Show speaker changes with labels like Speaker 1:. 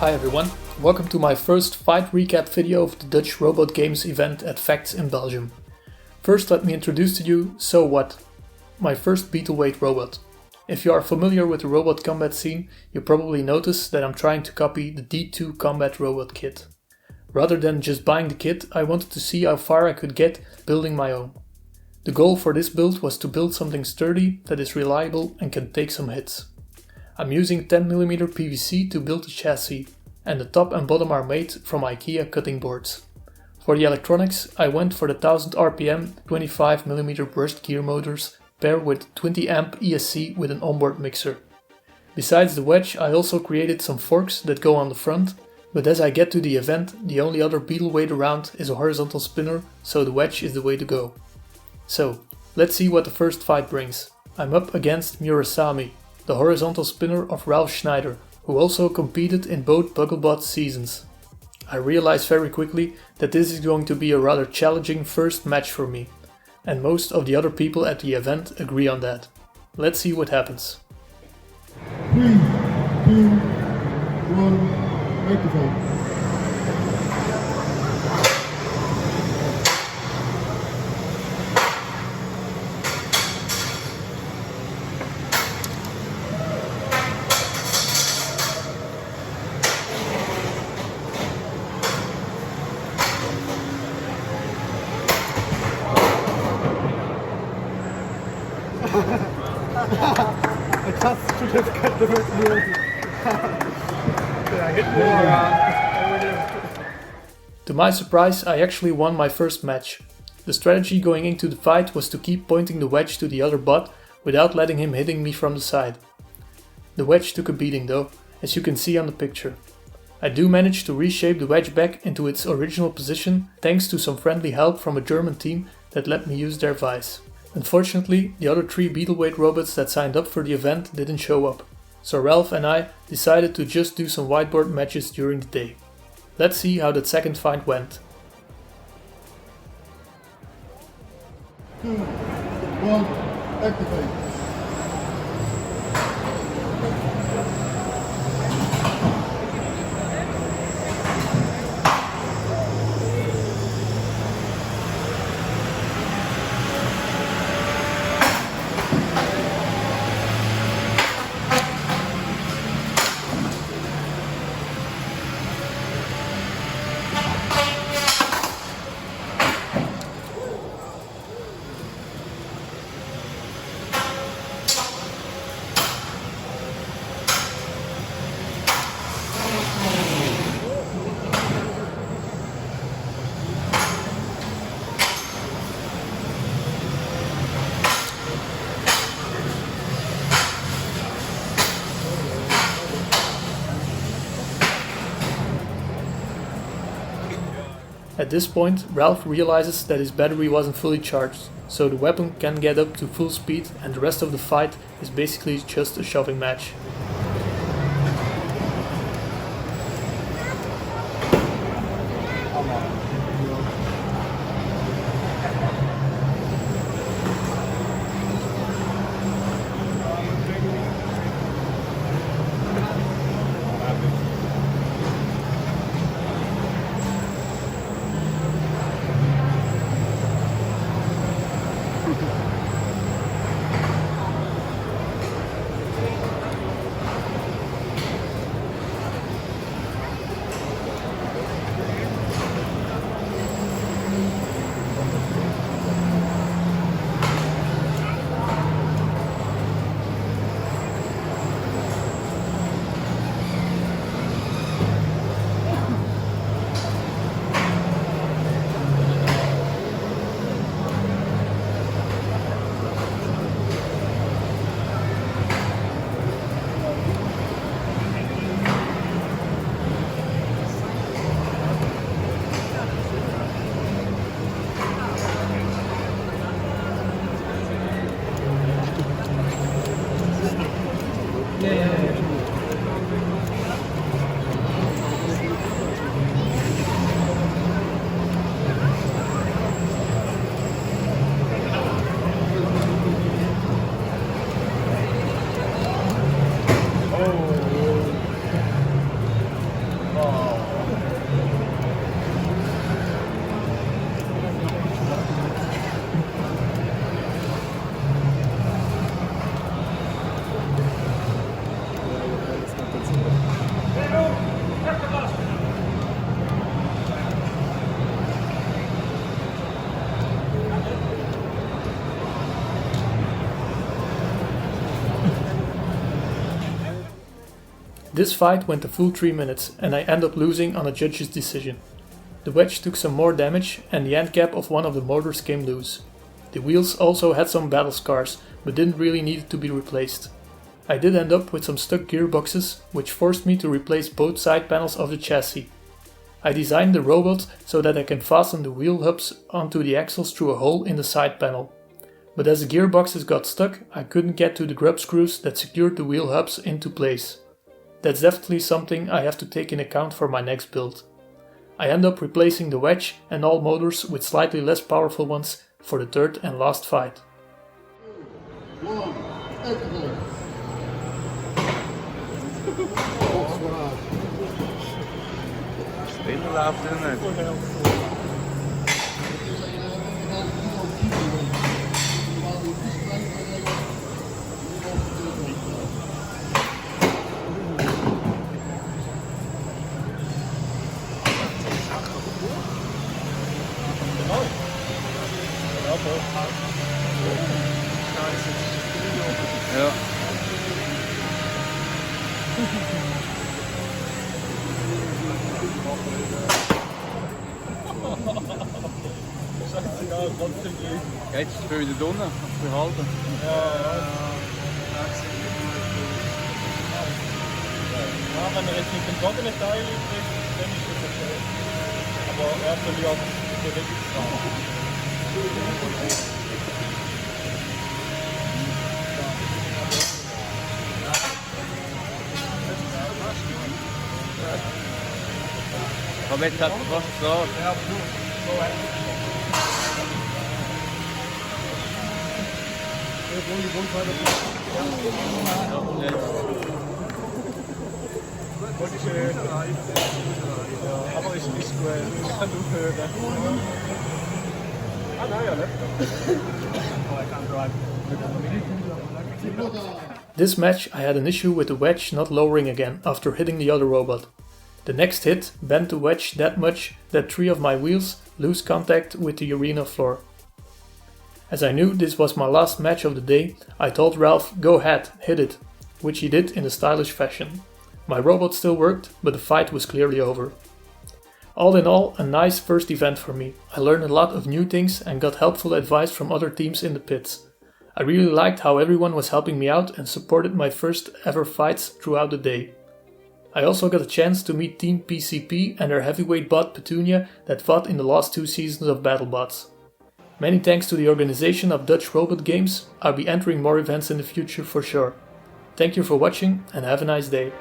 Speaker 1: Hi everyone, welcome to my first fight recap video of the Dutch Robot Games event at Facts in Belgium. First let me introduce to you So What, my first beetleweight robot. If you are familiar with the robot combat scene, you probably notice that I'm trying to copy the D2 combat robot kit. Rather than just buying the kit, I wanted to see how far I could get building my own. The goal for this build was to build something sturdy that is reliable and can take some hits. I'm using 10mm PVC to build the chassis, and the top and bottom are made from IKEA cutting boards. For the electronics, I went for the 1000 RPM 25mm brushed gear motors paired with 20A ESC with an onboard mixer. Besides the wedge, I also created some forks that go on the front, but as I get to the event, the only other beetleweight around is a horizontal spinner, so the wedge is the way to go. So, let's see what the first fight brings. I'm up against Murasami, the horizontal spinner of Ralf Schneider, who also competed in both Bugglebot seasons. I realized very quickly that this is going to be a rather challenging first match for me, and most of the other people at the event agree on that. Let's see what happens.
Speaker 2: 3, 2, 1, microphone. I just should have cut the first move. I hit more.
Speaker 1: To my surprise, I actually won my first match. The strategy going into the fight was to keep pointing the wedge to the other bot without letting him hitting me from the side. The wedge took a beating though, as you can see on the picture. I do manage to reshape the wedge back into its original position thanks to some friendly help from a German team that let me use their vice. Unfortunately, the other 3 beetleweight robots that signed up for the event didn't show up, so Ralph and I decided to just do some whiteboard matches during the day. Let's see how that second fight went.
Speaker 2: 2, 1, activate.
Speaker 1: At this point, Ralph realizes that his battery wasn't fully charged, so the weapon can get up to full speed and the rest of the fight is basically just a shoving match. This fight went a full 3 minutes and I end up losing on a judge's decision. The wedge took some more damage and the end cap of one of the motors came loose. The wheels also had some battle scars, but didn't really need to be replaced. I did end up with some stuck gearboxes, which forced me to replace both side panels of the chassis. I designed the robot so that I can fasten the wheel hubs onto the axles through a hole in the side panel. But as the gearboxes got stuck, I couldn't get to the grub screws that secured the wheel hubs into place. That's definitely something I have to take in account for my next build. I end up replacing the wedge and all motors with slightly less powerful ones for the third and last fight.
Speaker 2: 2, 1, activate.
Speaker 3: Spinnen läuft ja nicht. Ja.
Speaker 2: Scheißegal, trotzdem gehen.
Speaker 3: Jetzt ist es wieder drinnen, behalten.
Speaker 2: Ja, wenn er jetzt mit dem goldenen Teil kriegt, dann ist das okay. Aber er verliert die Bewegungskraft.
Speaker 3: Aber jetzt hat er fast gesagt.
Speaker 2: Ja, so eigentlich. Ja, aber ist nicht gut. Ich kann aufhören. Ah, nein, ja, nicht. Oh, I can't drive.
Speaker 1: This match I had an issue with the wedge not lowering again after hitting the other robot. The next hit bent the wedge that much that 3 of my wheels lose contact with the arena floor. As I knew this was my last match of the day, I told Ralph, go ahead, hit it, which he did in a stylish fashion. My robot still worked, but the fight was clearly over. All in all, a nice first event for me. I learned a lot of new things and got helpful advice from other teams in the pits. I really liked how everyone was helping me out and supported my first ever fights throughout the day. I also got a chance to meet Team PCP and their heavyweight bot Petunia that fought in the last 2 seasons of BattleBots. Many thanks to the organization of Dutch Robot Games. I'll be entering more events in the future for sure. Thank you for watching and have a nice day.